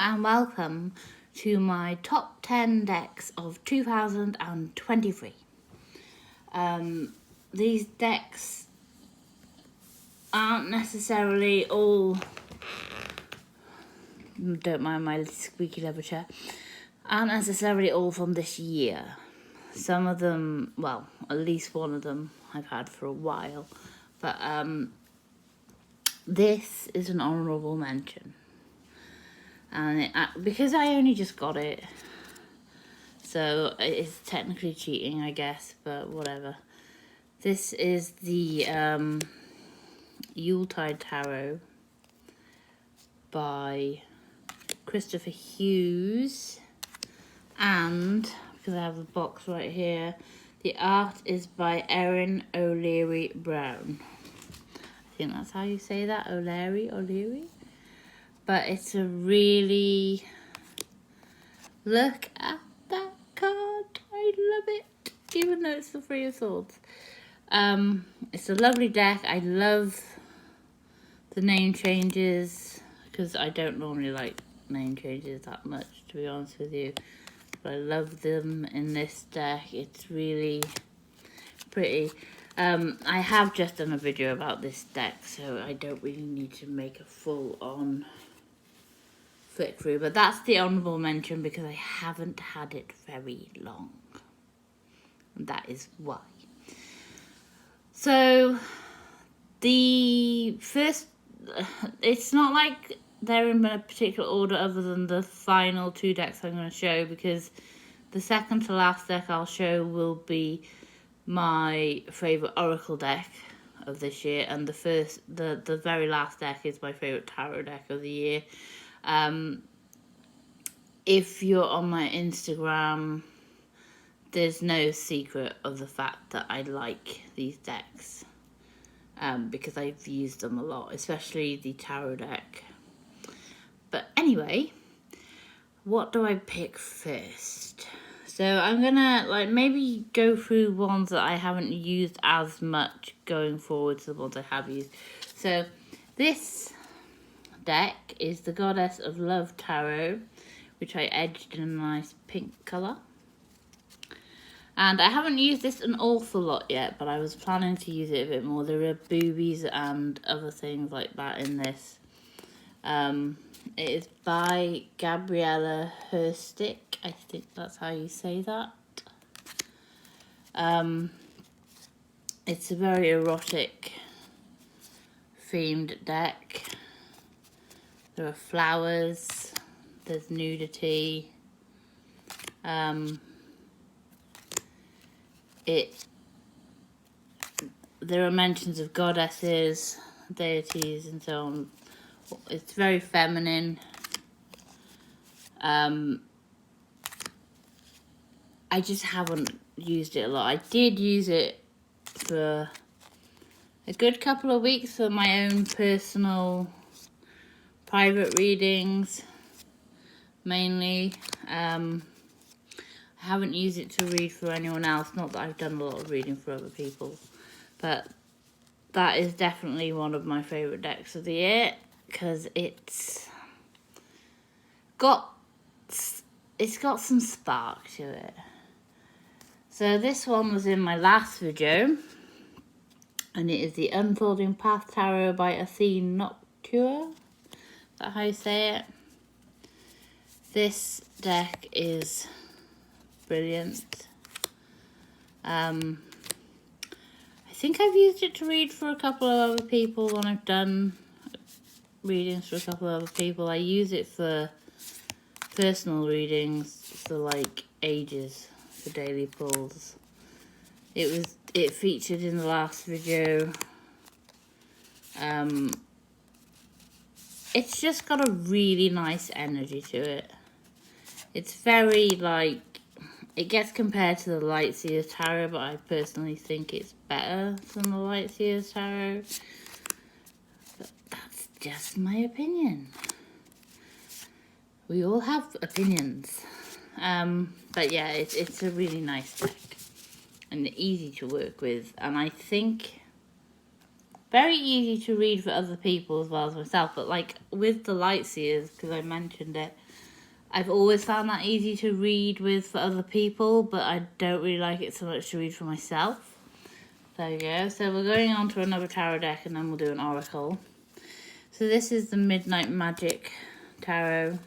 and welcome to my top 10 decks of 2023. These decks aren't necessarily all, don't mind my squeaky leather chair, aren't necessarily all from this year. Some of them, well, at least one of them I've had for a while, but this is an honourable mention. And because I only just got it, so it's technically cheating, I guess, but whatever. This is the Yuletide Tarot by Christopher Hughes, and because I have the box right here, the art is by Erin O'Leary Brown. I think that's how you say that, O'Leary. But it's a really, look at that card, I love it, even though it's the Three of Swords. It's a lovely deck. I love the name changes, because I don't normally like name changes that much, to be honest with you. But I love them in this deck. It's really pretty. I have just done a video about this deck, so I don't really need to make a full-on flick through. But that's the honourable mention because I haven't had it very long. And that is why. So, the first, it's not like they're in a particular order other than the final two decks I'm going to show, because the second to last deck I'll show will be my favourite Oracle deck of this year, and the very last deck is my favourite tarot deck of the year. If you're on my Instagram, there's no secret of the fact that I like these decks, because I've used them a lot, especially the tarot deck. But anyway, what do I pick first? So I'm gonna maybe go through ones that I haven't used as much going forward to the ones I have used. So this deck is the Goddess of Love Tarot, which I edged in a nice pink colour. And I haven't used this an awful lot yet, but I was planning to use it a bit more. There are boobies and other things like that in this. It is by Gabriella Herstick. I think that's how you say that. It's a very erotic themed deck. There are flowers. There's nudity. There are mentions of goddesses, deities, and so on. It's very feminine. I just haven't used it a lot. I did use it for a good couple of weeks for my own personal private readings, mainly. I haven't used it to read for anyone else. Not that I've done a lot of reading for other people, but that is definitely one of my favourite decks of the year, because it's got some spark to it. So this one was in my last video, and it is the Unfolding Path Tarot by Athene Noctua. Is that how you say it? This deck is brilliant. I think I've used it to read for a couple of other people when I've done readings for a couple of other people. I use it for personal readings for ages, for daily pulls. It featured in the last video. It's just got a really nice energy to it. It's very it gets compared to the Lightseers Tarot, but I personally think it's better than the Lightseers Tarot. But that's just my opinion. We all have opinions. But yeah, it's a really nice deck. And easy to work with. And I think very easy to read for other people as well as myself. But with the Lightseers, because I mentioned it, I've always found that easy to read with for other people, but I don't really like it so much to read for myself. There you go. So we're going on to another tarot deck and then we'll do an oracle. So this is the Midnight Magic Tarot.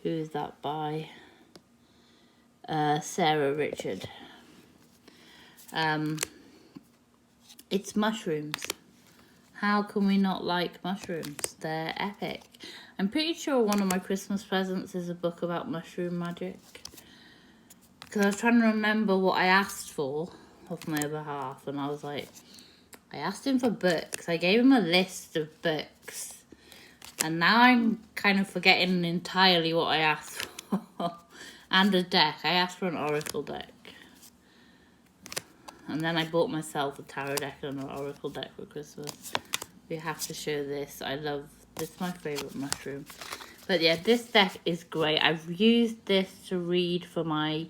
Who is that by? Sarah Richard. It's mushrooms. How can we not like mushrooms? They're epic. I'm pretty sure one of my Christmas presents is a book about mushroom magic. Because I was trying to remember what I asked for of my other half. And I was like, I asked him for books. I gave him a list of books. And now I'm kind of forgetting entirely what I asked for. And a deck. I asked for an oracle deck. And then I bought myself a tarot deck and an oracle deck for Christmas. We have to show this. I love this. Is my favourite mushroom. But yeah, this deck is great. I've used this to read for my...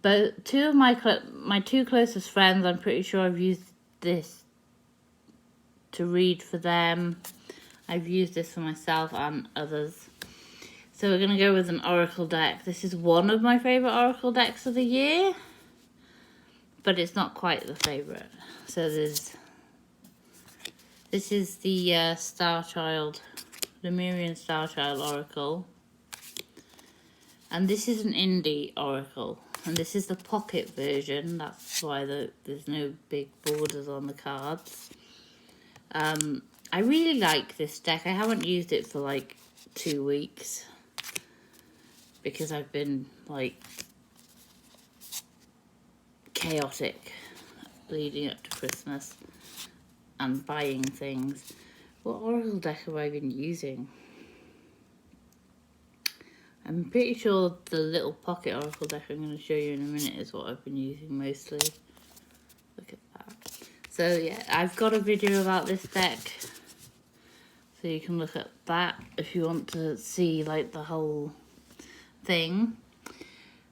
But two of my two closest friends, I'm pretty sure I've used this to read for them. I've used this for myself and others. So we're going to go with an oracle deck. This is one of my favourite oracle decks of the year. But it's not quite the favourite. So this is the Star Child, Lemurian Star Child Oracle. And this is an indie oracle. And this is the pocket version. That's why there's no big borders on the cards. I really like this deck. I haven't used it for like 2 weeks. Because I've been like chaotic leading up to Christmas and buying things. What oracle deck have I been using? I'm pretty sure the little pocket oracle deck I'm going to show you in a minute is what I've been using mostly. Look at that. So yeah, I've got a video about this deck. So you can look at that if you want to see like the whole thing.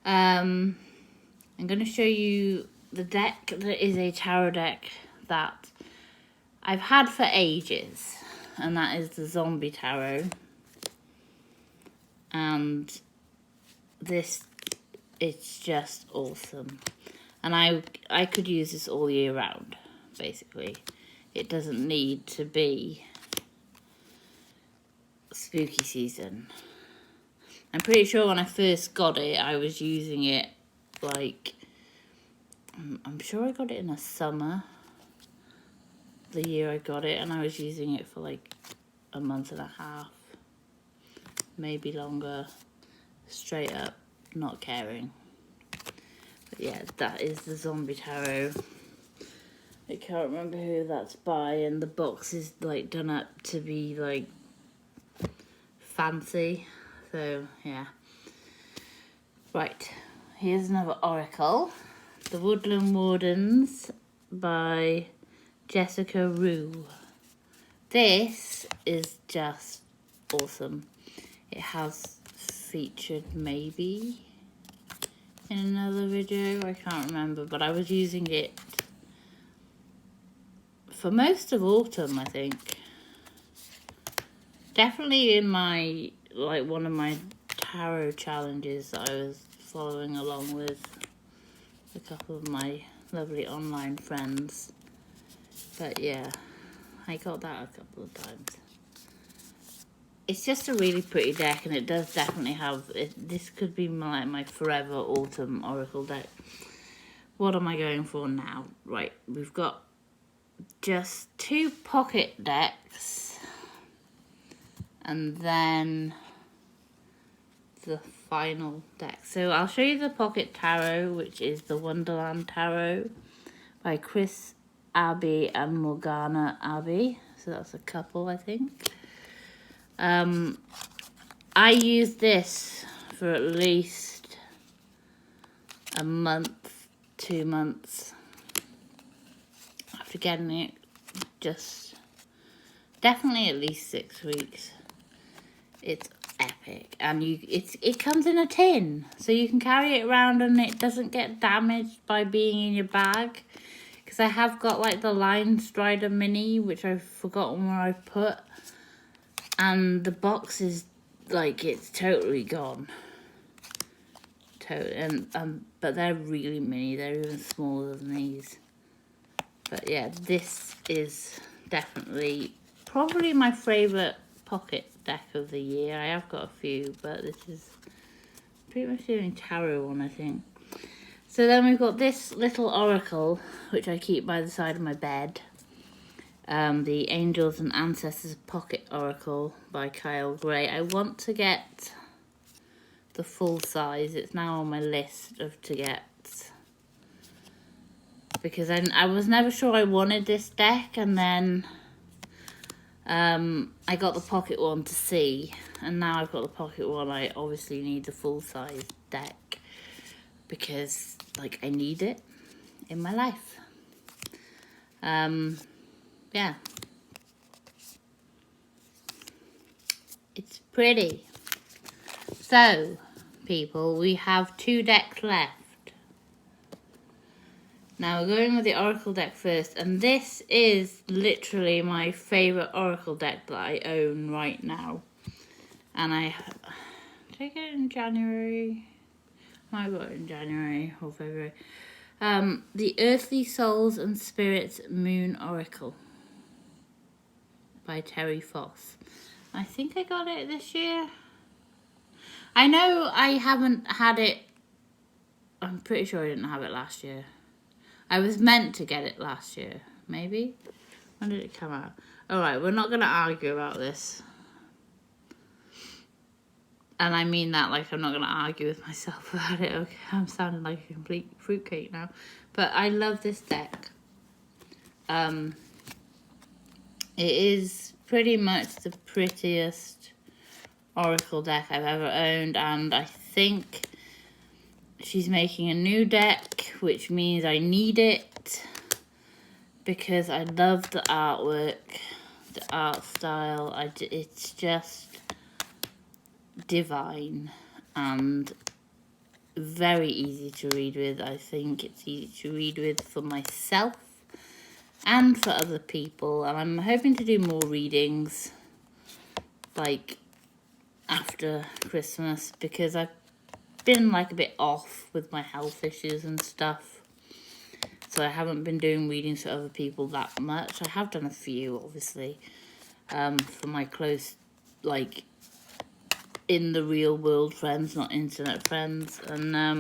I'm going to show you the deck that is a tarot deck that I've had for ages. And that is the Zombie Tarot. And this, it's just awesome. And I could use this all year round, basically. It doesn't need to be spooky season. I'm pretty sure when I first got it, I was using it like, I'm sure I got it in the summer, the year I got it, and I was using it for like a month and a half. Maybe longer, straight up, not caring. But yeah, that is the Zombie Tarot. I can't remember who that's by, and the box is like done up to be like fancy. So yeah. Right, here's another oracle. The Woodland Wardens by Jessica Rue. This is just awesome. It has featured maybe in another video, I can't remember, but I was using it for most of autumn, I think. Definitely in my, like one of my tarot challenges that I was following along with a couple of my lovely online friends. But yeah, I got that a couple of times. It's just a really pretty deck, and it does definitely have... This could be my forever autumn oracle deck. What am I going for now? Right, we've got just 2 pocket decks. And then the final deck. So I'll show you the pocket tarot, which is the Wonderland Tarot by Chris Abbey and Morgana Abbey. So that's a couple, I think. I used this for at least a month, 2 months after getting it. Just definitely at least 6 weeks. It's epic, and it comes in a tin, so you can carry it around and it doesn't get damaged by being in your bag. Because I have got like the Line Strider Mini, which I've forgotten where I've put. And the box is like, it's totally gone. But they're really mini. They're even smaller than these. But yeah, this is definitely probably my favourite pocket deck of the year. I have got a few, but this is pretty much the only tarot one, I think. So then we've got this little oracle, which I keep by the side of my bed. The Angels and Ancestors Pocket Oracle by Kyle Gray. I want to get the full size. It's now on my list of to get, because I was never sure I wanted this deck, and then I got the pocket one to see, and now I've got the pocket one. I obviously need the full size deck because like I need it in my life. Yeah, it's pretty. So people, we have 2 decks left. Now we're going with the Oracle deck first, and this is literally my favourite Oracle deck that I own right now. And did I get it in January? I got it in January or February. The Earthly Souls and Spirits Moon Oracle by Terry Foss. I think I got it this year. I know I haven't had it. I'm pretty sure I didn't have it last year. I was meant to get it last year, maybe? When did it come out? Alright, we're not going to argue about this. And I mean that like I'm not going to argue with myself about it. Okay, I'm sounding like a complete fruitcake now. But I love this deck. It is pretty much the prettiest Oracle deck I've ever owned. And I think she's making a new deck, which means I need it because I love the artwork, the art style. It's just divine and very easy to read with. I think it's easy to read with for myself and for other people, and I'm hoping to do more readings like after Christmas because I've been like a bit off with my health issues and stuff, so I haven't been doing readings for other people that much. I have done a few, obviously, for my close, like, in the real world friends, not internet friends. And I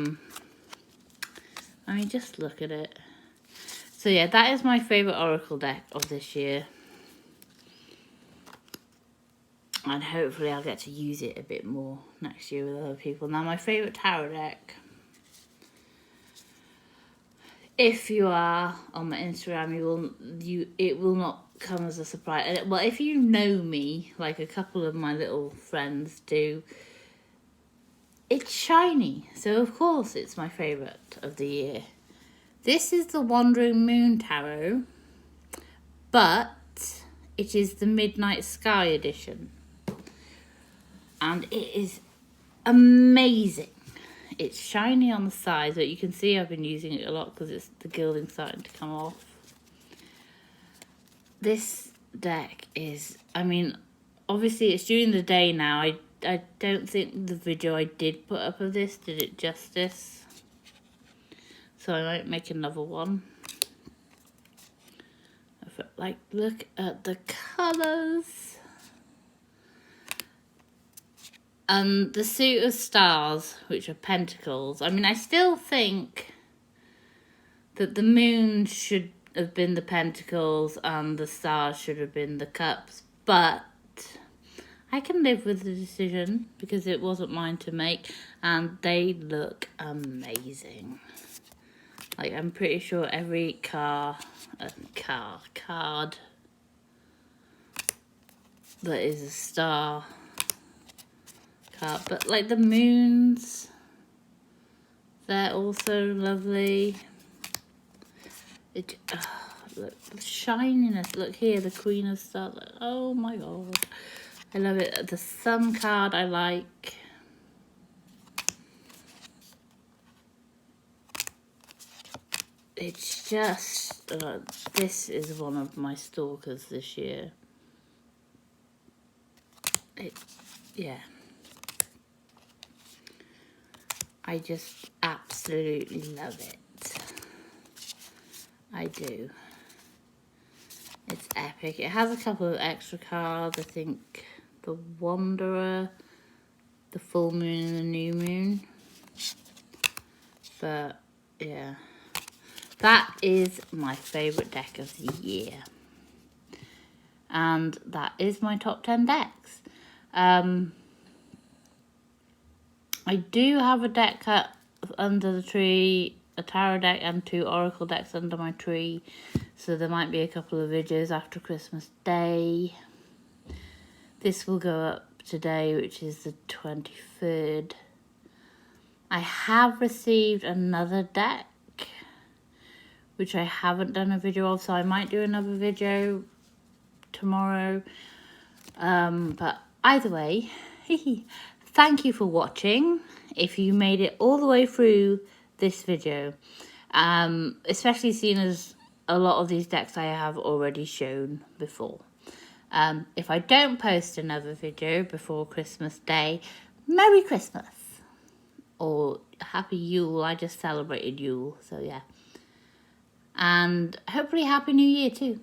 mean, just look at it. So yeah, that is my favourite Oracle deck of this year. And hopefully I'll get to use it a bit more next year with other people. Now, my favourite tarot deck, if you are on my Instagram, it will not come as a surprise. Well, if you know me, like a couple of my little friends do, it's shiny. So of course it's my favourite of the year. This is the Wandering Moon Tarot, but it is the Midnight Sky edition. And it is amazing. It's shiny on the sides, but you can see I've been using it a lot because the gilding's starting to come off. This deck is, I mean, obviously it's during the day now. I don't think the video I did put up of this did it justice. So I might make another one. Like, look at the colours. And the suit of stars, which are pentacles. I mean, I still think that the moon should have been the pentacles and the stars should have been the cups. But I can live with the decision because it wasn't mine to make. And they look amazing. Like, I'm pretty sure every card that is a star card. But, like, the moons, they're also lovely. Look, the shininess. Look here, the Queen of Stars. Oh, my God. I love it. The Sun card I like. It's just, this is one of my stalkers this year. Yeah. I just absolutely love it. I do. It's epic. It has a couple of extra cards. I think the Wanderer, the Full Moon and the New Moon. But yeah, that is my favourite deck of the year. And that is my top 10 decks. I do have a deck under the tree, a tarot deck and 2 oracle decks under my tree. So there might be a couple of videos after Christmas Day. This will go up today, which is the 23rd. I have received another deck, which I haven't done a video of, so I might do another video tomorrow. But either way, thank you for watching. If you made it all the way through this video, especially seeing as a lot of these decks I have already shown before. If I don't post another video before Christmas Day, Merry Christmas. Or Happy Yule. I just celebrated Yule, so yeah. And hopefully Happy New Year too.